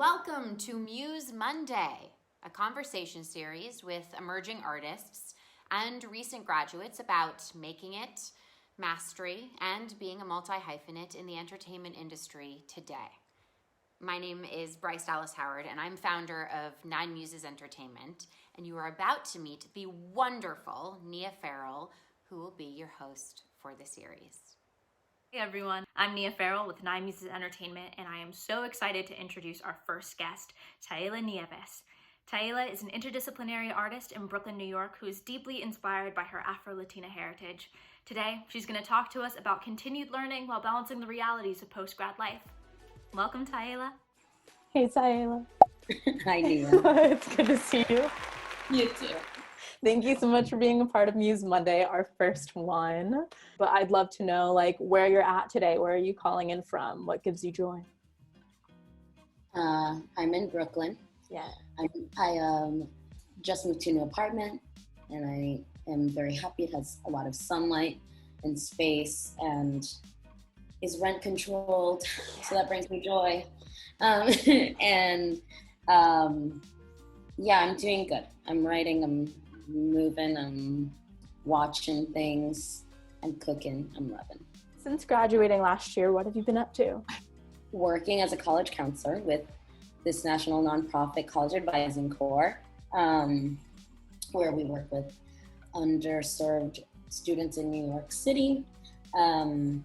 Welcome to Muse Monday, a conversation series with emerging artists and recent graduates about making it, mastery, and being a multi-hyphenate in the entertainment industry today. My name is Bryce Dallas Howard, and I'm founder of Nine Muses Entertainment, and you are about to meet the wonderful Nia Farrell, who will be your host for the series. Hey everyone, I'm Nia Farrell with Nine Muses Entertainment, and I am so excited to introduce our first guest, Tyaela Nieves. Tyaela is an interdisciplinary artist in Brooklyn, New York, who is deeply inspired by her Afro-Latina heritage. Today, she's going to talk to us about continued learning while balancing the realities of post-grad life. Welcome, Tyaela. Hey, Tyaela. Hi, Nia. It's good to see you. You too. Thank you so much for being a part of Muse Monday, our first one. But I'd love to know, where you're at today. Where are you calling in from? What gives you joy? I'm in Brooklyn. Yeah. I just moved to a new apartment, and I am very happy. It has a lot of sunlight and space, and is rent controlled, so that brings me joy. Yeah, I'm doing good. I'm writing. I'm moving, I'm watching things, I'm cooking, I'm loving. Since graduating last year, what have you been up to? Working as a college counselor with this national nonprofit college advising corps, where we work with underserved students in New York City. And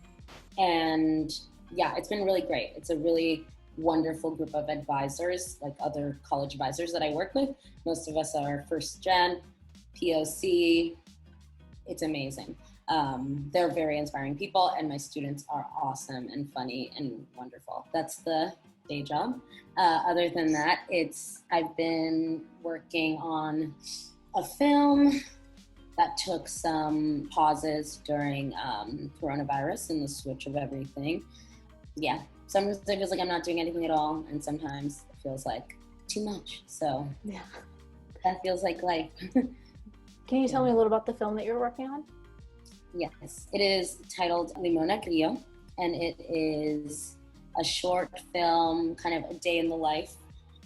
yeah, it's been really great. It's a really wonderful group of advisors, like other college advisors that I work with. Most of us are first gen, POC. It's amazing. They're very inspiring people, and my students are awesome and funny and wonderful. That's the day job. Other than that, I've been working on a film that took some pauses during coronavirus and the switch of everything. Yeah, sometimes it feels like I'm not doing anything at all, and sometimes it feels like too much. So yeah, that feels like life. Can you tell me a little about the film that you're working on? Yes, it is titled Limona Grillo, and it is a short film, kind of a day in the life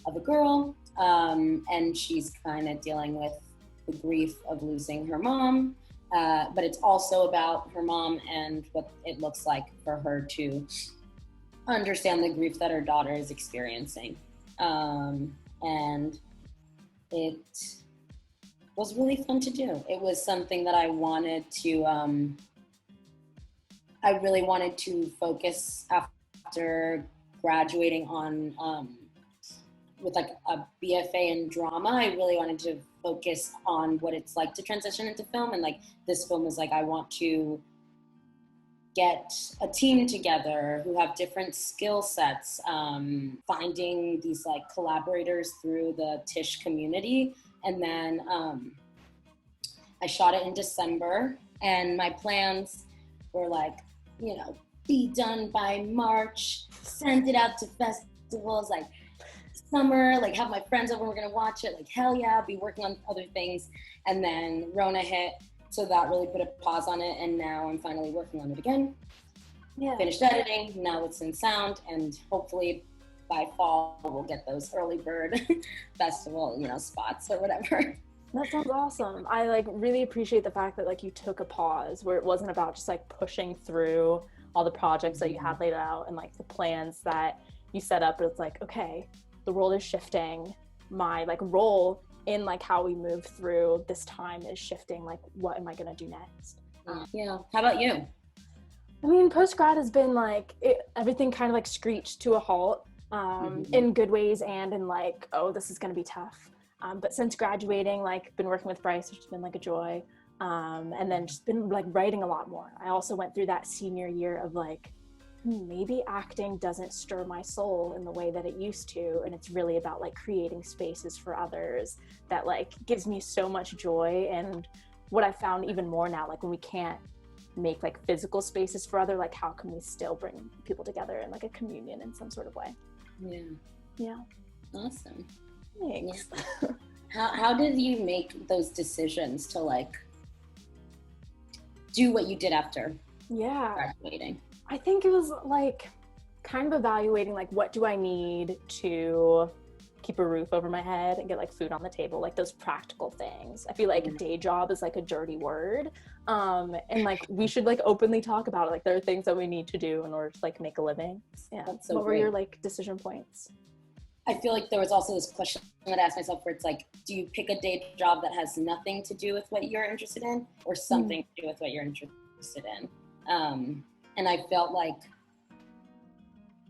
of a girl, and she's kind of dealing with the grief of losing her mom, but it's also about her mom and what it looks like for her to understand the grief that her daughter is experiencing. And it was really fun to do. It was something that I wanted to, I really wanted to focus after graduating on, with like a BFA in drama. I really wanted to focus on what it's like to transition into film. And like this film is like, I want to get a team together who have different skill sets, finding these like collaborators through the Tisch community. And then I shot it in December, and my plans were like, be done by March, send it out to festivals like summer, like have my friends over, we're gonna watch it, like hell yeah, be working on other things. And then Rona hit, so that really put a pause on it, and now I'm finally working on it again. Yeah. Finished editing, now it's in sound, and hopefully by fall we'll get those early bird festival, spots or whatever. That sounds awesome. I really appreciate the fact that you took a pause where it wasn't about just pushing through all the projects that you had laid out and the plans that you set up. But it's okay, the world is shifting. My role in how we move through this time is shifting. What am I gonna do next? Yeah. How about you? I mean, post-grad has been everything kind of screeched to a halt, in good ways and in oh, this is gonna be tough. But since graduating, been working with Bryce, which has been a joy, and then just been writing a lot more. I also went through that senior year of maybe acting doesn't stir my soul in the way that it used to, and it's really about creating spaces for others that gives me so much joy. And what I found even more now, when we can't make physical spaces for other, how can we still bring people together in a communion in some sort of way? Yeah. Awesome. Thanks. Yeah. How did you make those decisions to do what you did after graduating? I think it was kind of evaluating like, what do I need to keep a roof over my head and get like food on the table, like those practical things. I feel like day job is like a dirty word, and like we should like openly talk about it. Like there are things that we need to do in order to like make a living. Yeah. So what were your like decision points? I feel like there was also this question that I asked myself where it's like, do you pick a day job that has nothing to do with what you're interested in, or something to do with what you're interested in? And I felt like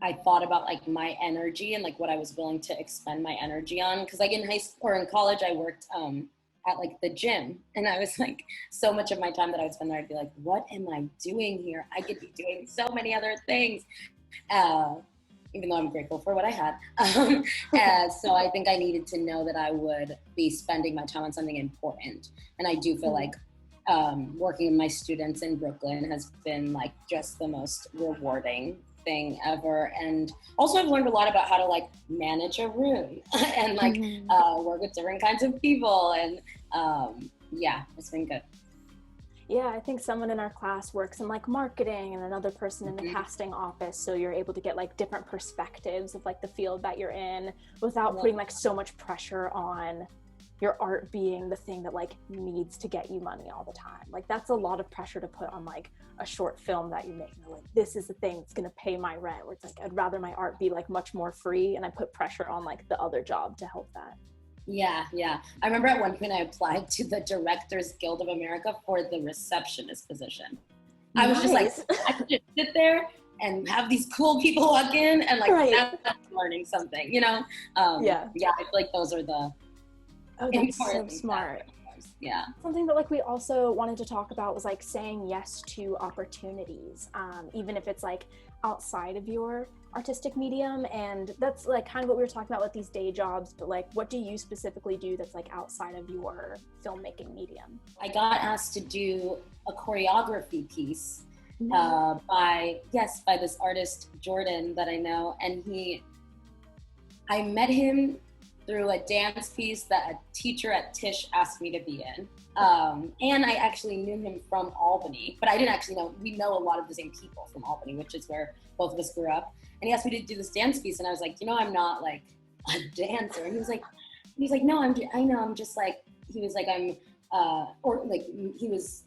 I thought about like my energy and like what I was willing to expend my energy on. Cause like in high school or in college, I worked at like the gym, and I was like, so much of my time that I would spend there, I'd be like, what am I doing here? I could be doing so many other things. Even though I'm grateful for what I had. So I think I needed to know that I would be spending my time on something important. And I do feel like working with my students in Brooklyn has been like just the most rewarding thing ever. And also I've learned a lot about how to like manage a room and like work with different kinds of people. And yeah, it's been good. Yeah, I think someone in our class works in like marketing and another person in the casting office. So you're able to get like different perspectives of like the field that you're in without putting like so much pressure on your art being the thing that like needs to get you money all the time. Like that's a lot of pressure to put on like a short film that you make. Like this is the thing that's going to pay my rent, where it's like, I'd rather my art be like much more free, and I put pressure on like the other job to help that. Yeah. I remember at one point I applied to the Directors Guild of America for the receptionist position. I was just like, I could just sit there and have these cool people walk in and like I'm learning something, you know? Yeah, I feel like those are the that's so smart. Yeah. Something that like we also wanted to talk about was like saying yes to opportunities, even if it's like outside of your artistic medium. And that's like kind of what we were talking about with these day jobs, but like what do you specifically do that's like outside of your filmmaking medium? I got asked to do a choreography piece by this artist Jordan that I know, and I met him through a dance piece that a teacher at Tisch asked me to be in. And I actually knew him from Albany, but I didn't actually know, we know a lot of the same people from Albany, which is where both of us grew up. And he asked me to do this dance piece, and I was like, I'm not like a dancer. And he was like, no, I'm just like, he was like, he was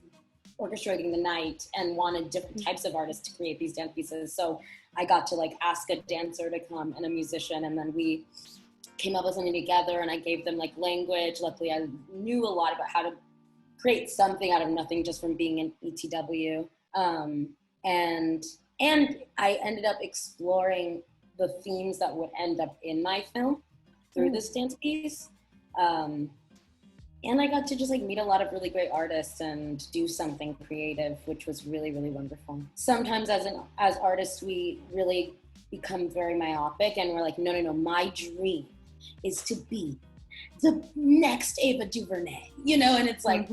orchestrating the night and wanted different types of artists to create these dance pieces. So I got to like ask a dancer to come and a musician, and then we came up with something together, and I gave them like language. Luckily, I knew a lot about how to create something out of nothing just from being in ETW. And I ended up exploring the themes that would end up in my film through this dance piece. And I got to just like meet a lot of really great artists and do something creative, which was really, really wonderful. Sometimes as artists, we really become very myopic, and we're like, no, my dream is to be the next Ava DuVernay, and it's like,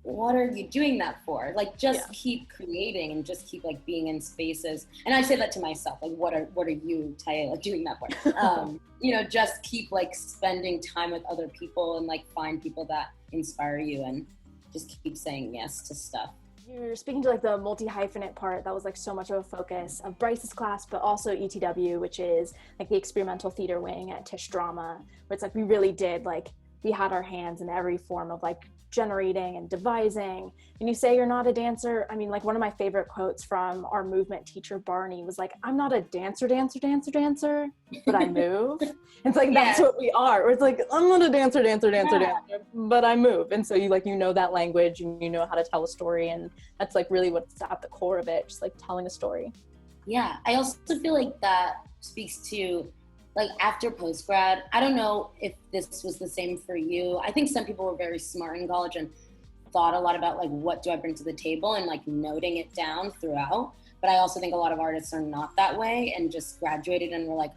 what are you doing that for? Like, just keep creating and just keep like being in spaces. And I say that to myself, like, what are you, Tyaela, doing that for? Just keep like spending time with other people and like find people that inspire you, and just keep saying yes to stuff. You're speaking to like the multi-hyphenate part that was like so much of a focus of Bryce's class, but also ETW, which is like the experimental theater wing at Tisch Drama, where it's like we really did like, we had our hands in every form of like generating and devising. And you say you're not a dancer. I mean, like one of my favorite quotes from our movement teacher, Barney, was like, I'm not a dancer, but I move. It's like, that's what we are. Or it's like, I'm not a dancer, but I move. And so you like, that language, and you know how to tell a story. And that's like really what's at the core of it, just like telling a story. Yeah. I also feel like that speaks to like after post-grad, I don't know if this was the same for you. I think some people were very smart in college and thought a lot about like, what do I bring to the table, and like noting it down throughout. But I also think a lot of artists are not that way and just graduated and were like,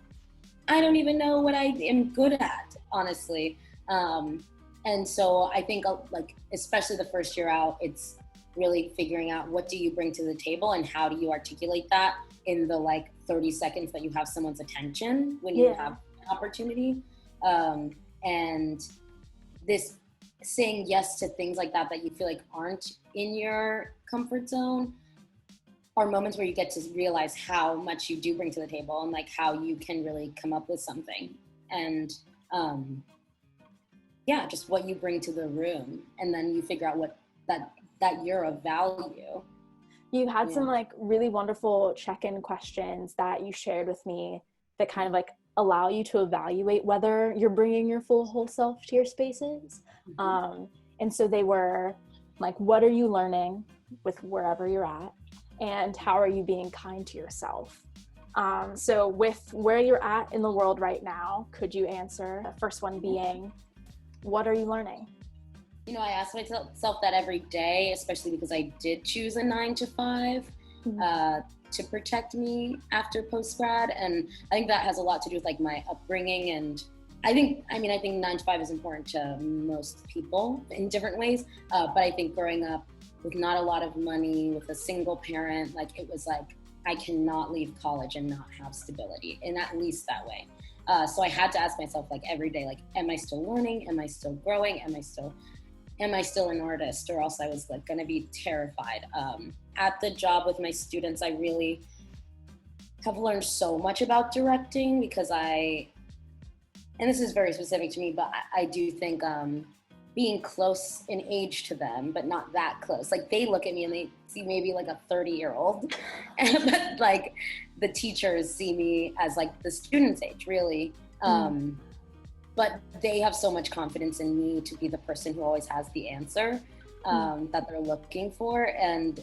I don't even know what I am good at, honestly. And so I think like, especially the first year out, it's really figuring out what do you bring to the table and how do you articulate that in the like 30 seconds that you have someone's attention when you have an opportunity. And this saying yes to things like that you feel like aren't in your comfort zone are moments where you get to realize how much you do bring to the table and like how you can really come up with something. And just what you bring to the room. And then you figure out what that you're of value. You had some like really wonderful check-in questions that you shared with me that kind of like allow you to evaluate whether you're bringing your full whole self to your spaces. And so they were like, what are you learning with wherever you're at? And how are you being kind to yourself? So with where you're at in the world right now, could you answer the first one being, what are you learning? You know, I ask myself that every day, especially because I did choose a 9 to 5 to protect me after post-grad. And I think that has a lot to do with like my upbringing. And I think 9 to 5 is important to most people in different ways. But I think growing up with not a lot of money, with a single parent, like it was like, I cannot leave college and not have stability, and at least that way. So I had to ask myself like every day, like, am I still learning? Am I still growing? Am I still an artist? Or else I was like gonna be terrified. At the job with my students, I really have learned so much about directing because and this is very specific to me, but I do think being close in age to them, but not that close. Like they look at me and they see maybe like a 30-year-old, but like the teachers see me as like the student's age, really. But they have so much confidence in me to be the person who always has the answer that they're looking for. And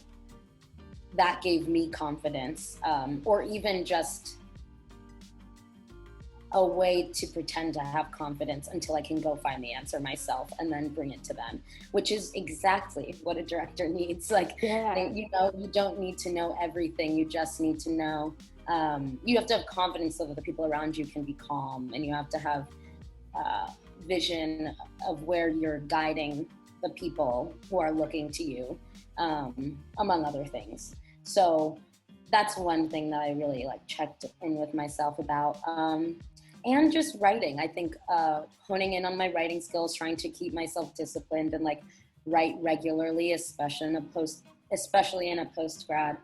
that gave me confidence, or even just a way to pretend to have confidence until I can go find the answer myself and then bring it to them, which is exactly what a director needs. Like, you don't need to know everything. You just need to know, you have to have confidence so that the people around you can be calm, and you have to have vision of where you're guiding the people who are looking to you, among other things. So that's one thing that I really like checked in with myself about. And just writing. I think honing in on my writing skills, trying to keep myself disciplined and like write regularly, especially in a post-grad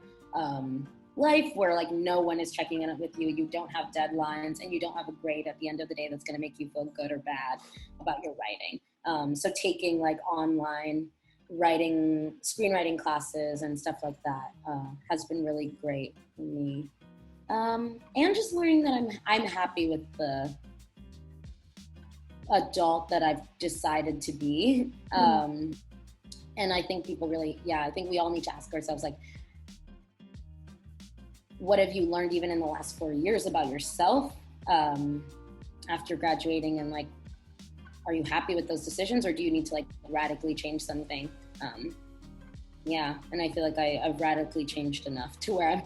life where like no one is checking in with you. You don't have deadlines and you don't have a grade at the end of the day that's going to make you feel good or bad about your writing. So taking like online screenwriting classes and stuff like that has been really great for me. And just learning that I'm happy with the adult that I've decided to be. And I think people really, I think we all need to ask ourselves, like, what have you learned even in the last 4 years about yourself after graduating? And like, are you happy with those decisions, or do you need to like radically change something? And I feel like I've radically changed enough to where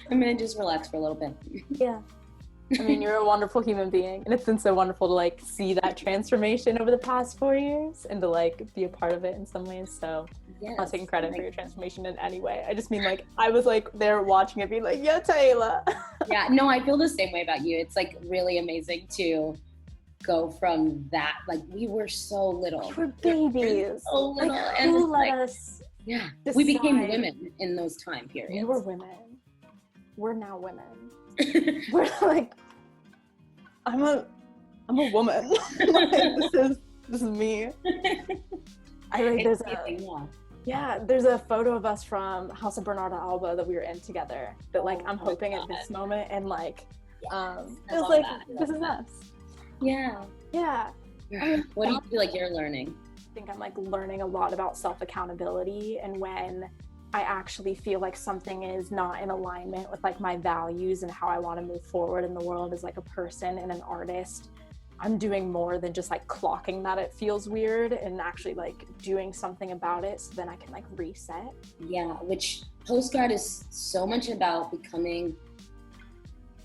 I'm gonna just relax for a little bit. Yeah. I mean, you're a wonderful human being, and it's been so wonderful to like see that transformation over the past 4 years and to like be a part of it in some ways. So I'm not taking credit for your transformation in any way. I just mean like I was like there watching it being like, yeah, Tyaela. Yeah, no, I feel the same way about you. It's like really amazing to go from that. Like we were so little. We were babies. So little. Like, and who let like, us decide? We became women in those time periods. We were women. We're now women. We're like, I'm a woman. Like, this is me. I like there's a photo of us from House of Bernarda Alba that we were in together that like I'm hoping at this moment, and like it was like this is us. Yeah. I mean, what do you feel like you're learning? I think I'm like learning a lot about self-accountability, and when I actually feel like something is not in alignment with like my values and how I want to move forward in the world as like a person and an artist, I'm doing more than just like clocking that it feels weird and actually like doing something about it so then I can like reset. Yeah, which post-grad is so much about becoming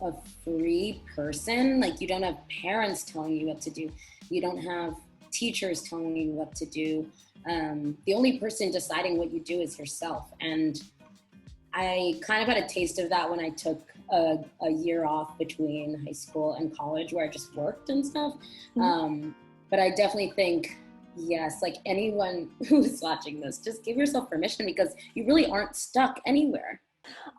a free person. Like you don't have parents telling you what to do. You don't have teachers telling you what to do. The only person deciding what you do is yourself. And I kind of had a taste of that when I took a year off between high school and college where I just worked and stuff. But I definitely think, yes, like anyone who's watching this, just give yourself permission because you really aren't stuck anywhere.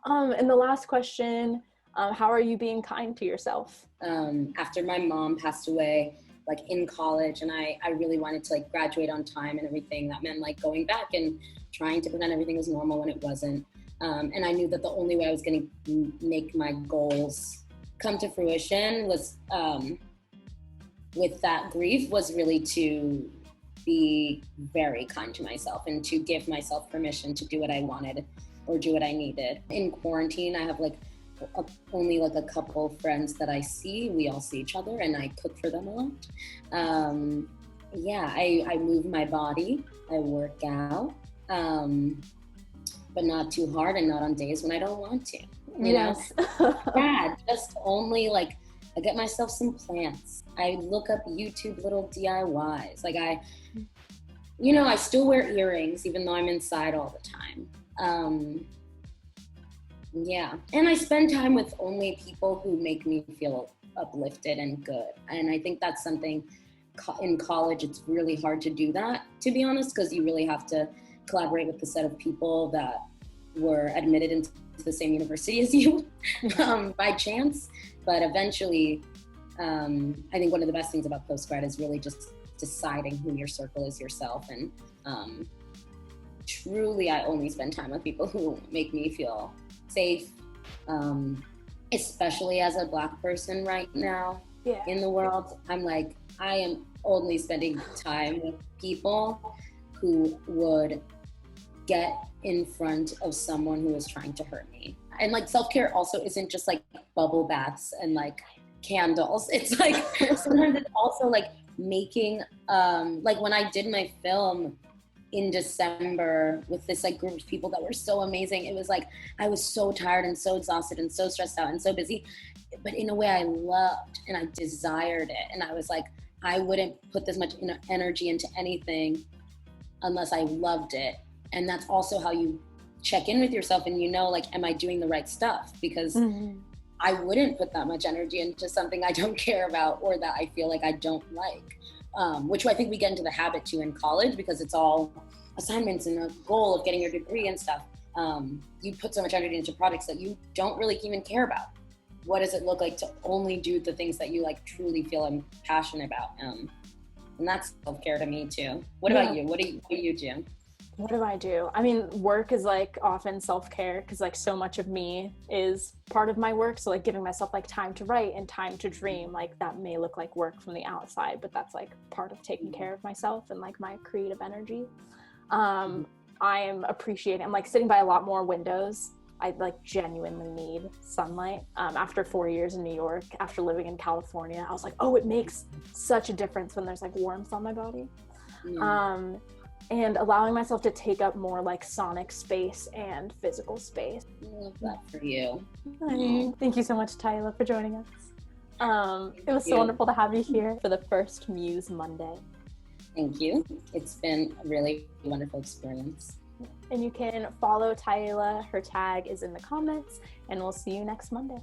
And the last question, how are you being kind to yourself? After my mom passed away, like in college, and I really wanted to like graduate on time and everything, that meant like going back and trying to pretend everything was normal when it wasn't. And I knew that the only way I was going to make my goals come to fruition was with that grief was really to be very kind to myself and to give myself permission to do what I wanted or do what I needed. In quarantine, I have like only like a couple friends that I see. We all see each other, and I cook for them a lot. I move my body, I work out, but not too hard and not on days when I don't want to. You know? Yeah, just only like I get myself some plants. I look up YouTube little DIYs. Like I still wear earrings even though I'm inside all the time. And I spend time with only people who make me feel uplifted and good. And I think that's something in college, it's really hard to do that, to be honest, because you really have to collaborate with the set of people that were admitted into the same university as you by chance. But eventually, I think one of the best things about post-grad is really just deciding who your circle is yourself. And truly, I only spend time with people who make me feel safe, especially as a Black person right now in the world. I'm like, I am only spending time with people who would get in front of someone who is trying to hurt me. And like self-care also isn't just like bubble baths and like candles. It's like sometimes it's also like making like when I did my film in December with this like group of people that were so amazing, it was like I was so tired and so exhausted and so stressed out and so busy, but in a way I loved and I desired it. And I was like, I wouldn't put this much energy into anything unless I loved it. And that's also how you check in with yourself and like, am I doing the right stuff? Because I wouldn't put that much energy into something I don't care about or that I feel like I don't like, which I think we get into the habit too in college because it's all assignments and a goal of getting your degree and stuff. You put so much energy into projects that you don't really even care about. What does it look like to only do the things that you like truly feel and passionate about? And that's self-care to me too. What about you? What do you do? What do I do? I mean, work is like often self-care because like so much of me is part of my work. So like giving myself like time to write and time to dream, like that may look like work from the outside, but that's like part of taking care of myself and like my creative energy. I'm like sitting by a lot more windows. I like genuinely need sunlight. After 4 years in New York, after living in California, I was like, oh, it makes such a difference when there's like warmth on my body. And allowing myself to take up more like sonic space and physical space. I love that for you. Thank you so much, Tyaela, for joining us. It was so wonderful to have you here for the first Muse Monday. Thank you. It's been a really wonderful experience. And you can follow Tyaela. Her tag is in the comments, and we'll see you next Monday.